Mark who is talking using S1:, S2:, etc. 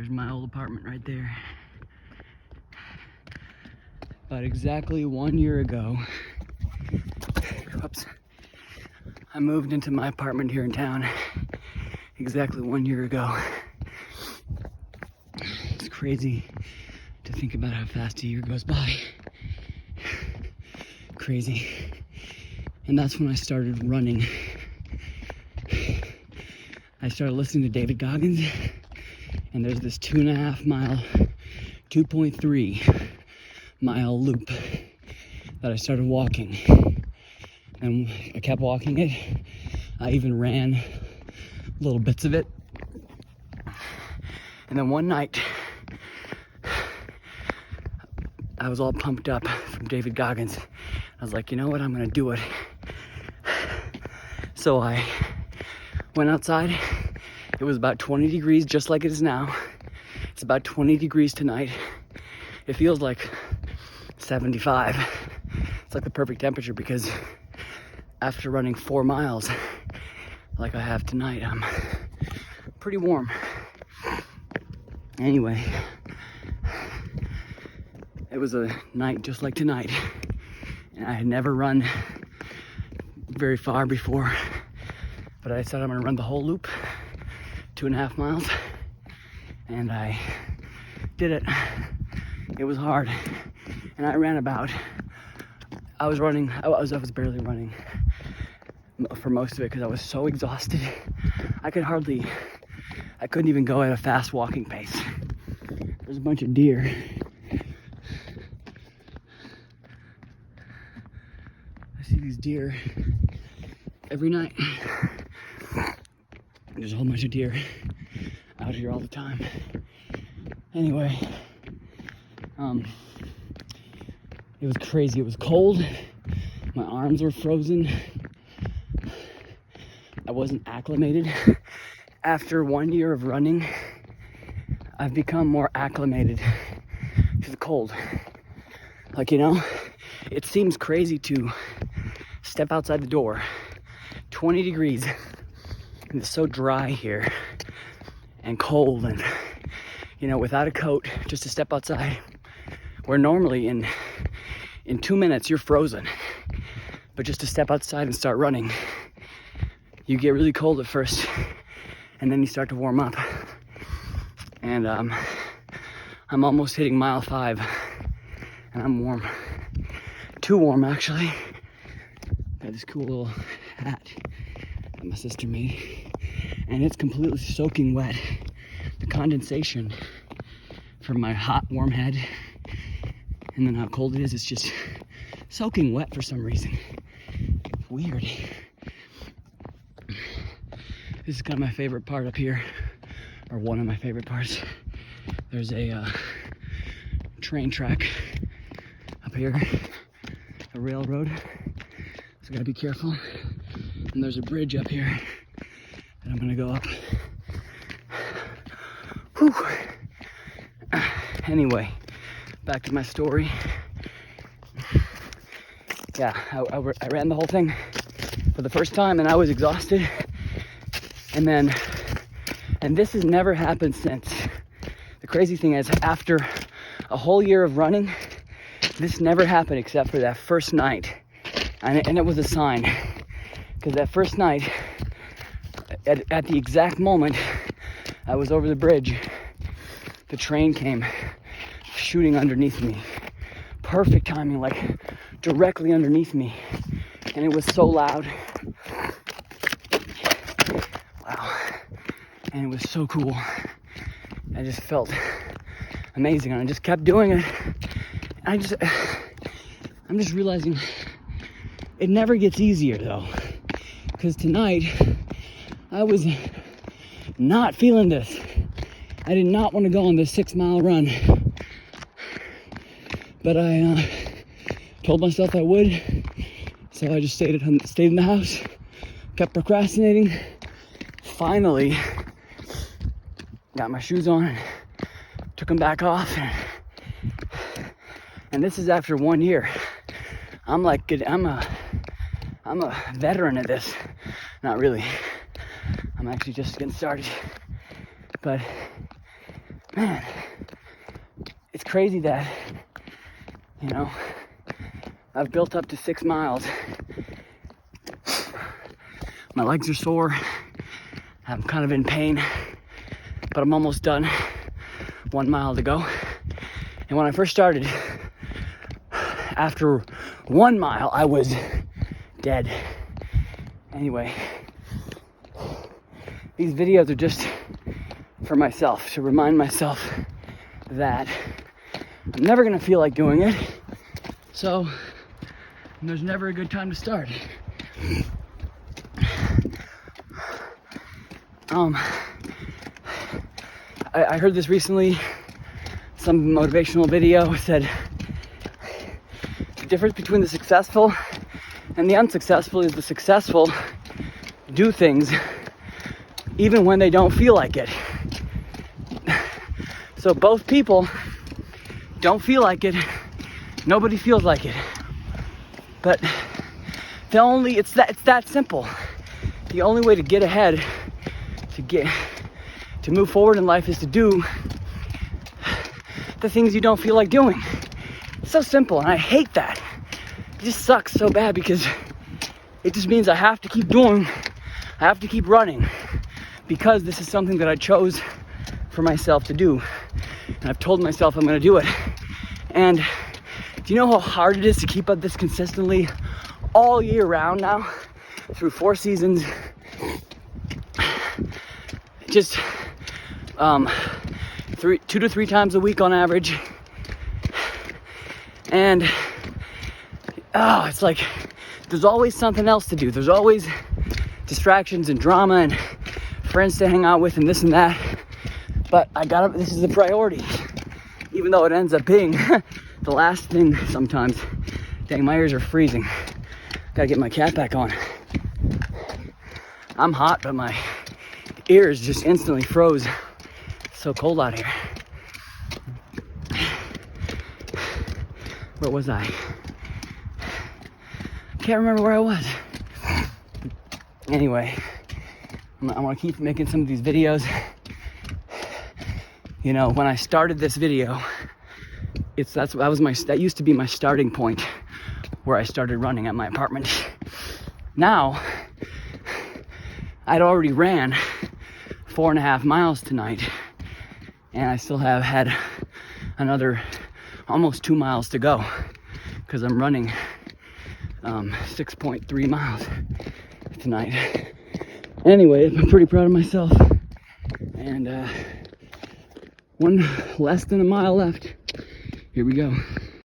S1: There's my old apartment right there. About exactly 1 year ago, whoops, I moved into my apartment here in town exactly 1 year ago. It's crazy to think about how fast a year goes by. Crazy. And that's when I started running. I started listening to David Goggins, and there's this 2.5 mile, 2.3 mile loop that I started walking. And I kept walking it. I even ran little bits of it. And then one night, I was all pumped up from David Goggins. I was like, you know what, I'm gonna do it. So I went outside. It was about 20 degrees, just like it is now. It's about 20 degrees tonight. It feels like 75. It's like the perfect temperature because after running 4 miles, like I have tonight, I'm pretty warm. Anyway, it was a night just like tonight, and I had never run very far before, but I decided I'm gonna run the whole loop, 2.5 miles, and I did it. It was hard, and I ran about. I was barely running for most of it because I was so exhausted. I couldn't even go at a fast walking pace. There's a bunch of deer. I see these deer every night. There's a whole bunch of deer out here all the time. Anyway, it was crazy. It was cold. My arms were frozen. I wasn't acclimated. After 1 year of running, I've become more acclimated to the cold. Like, you know, it seems crazy to step outside the door, 20 degrees, and it's so dry here and cold, and, you know, without a coat, just to step outside, where normally in 2 minutes you're frozen, but just to step outside and start running, you get really cold at first, and then you start to warm up. And I'm almost hitting mile 5, and I'm warm. Too warm, actually. Got this cool little hat that my sister made, and it's completely soaking wet. The condensation from my hot, warm head, and then how cold it is, it's just soaking wet for some reason. Weird. This is kind of my favorite part up here, or one of my favorite parts. There's a train track up here, a railroad, so gotta be careful. And there's a bridge up here that I'm gonna go up. Whew. Anyway, back to my story. Yeah, I ran the whole thing for the first time, and I was exhausted. And this has never happened since. The crazy thing is, after a whole year of running, this never happened except for that first night. And it was a sign, because that first night, at the exact moment I was over the bridge, the train came shooting underneath me. Perfect timing, like directly underneath me. And it was so loud. Wow. And it was so cool. I just felt amazing, and I just kept doing it. I'm just realizing it never gets easier though. Because tonight, I was not feeling this. I did not want to go on this 6 mile run. But I told myself I would. So I just stayed in the house, kept procrastinating. Finally, got my shoes on, took them back off. And this is after 1 year. I'm a veteran at this. Not really. I'm actually just getting started. But man, it's crazy that, you know, I've built up to 6 miles. My legs are sore. I'm kind of in pain, but I'm almost done. 1 mile to go. And when I first started, after 1 mile, I was dead. Anyway, these videos are just for myself, to remind myself that I'm never gonna feel like doing it. So there's never a good time to start. I heard this recently, some motivational video said the difference between the successful and the unsuccessful is the successful do things even when they don't feel like it. So both people don't feel like it, nobody feels like it. But it's that simple. The only way to get ahead, to move forward in life, is to do the things you don't feel like doing. It's so simple, and I hate that. It just sucks so bad because it just means I have to keep running, because this is something that I chose for myself to do. And I've told myself I'm gonna do it. And do you know how hard it is to keep up this consistently all year round now, through 4 seasons? Just 2 to 3 times a week on average. And it's like there's always something else to do. There's always distractions and drama and friends to hang out with and this and that. But this is the priority, even though it ends up being the last thing sometimes. Dang, my ears are freezing. Gotta get my cap back on. I'm hot, but my ears just instantly froze. It's so cold out here. Where was I? Can't remember where I was. Anyway, I want to keep making some of these videos. You know, when I started this video, that used to be my starting point, where I started running at my apartment. Now, I'd already ran 4.5 miles tonight, and I still have had another almost 2 miles to go, because I'm running 6.3 miles tonight. Anyway, I'm pretty proud of myself, and less than a mile left. Here we go.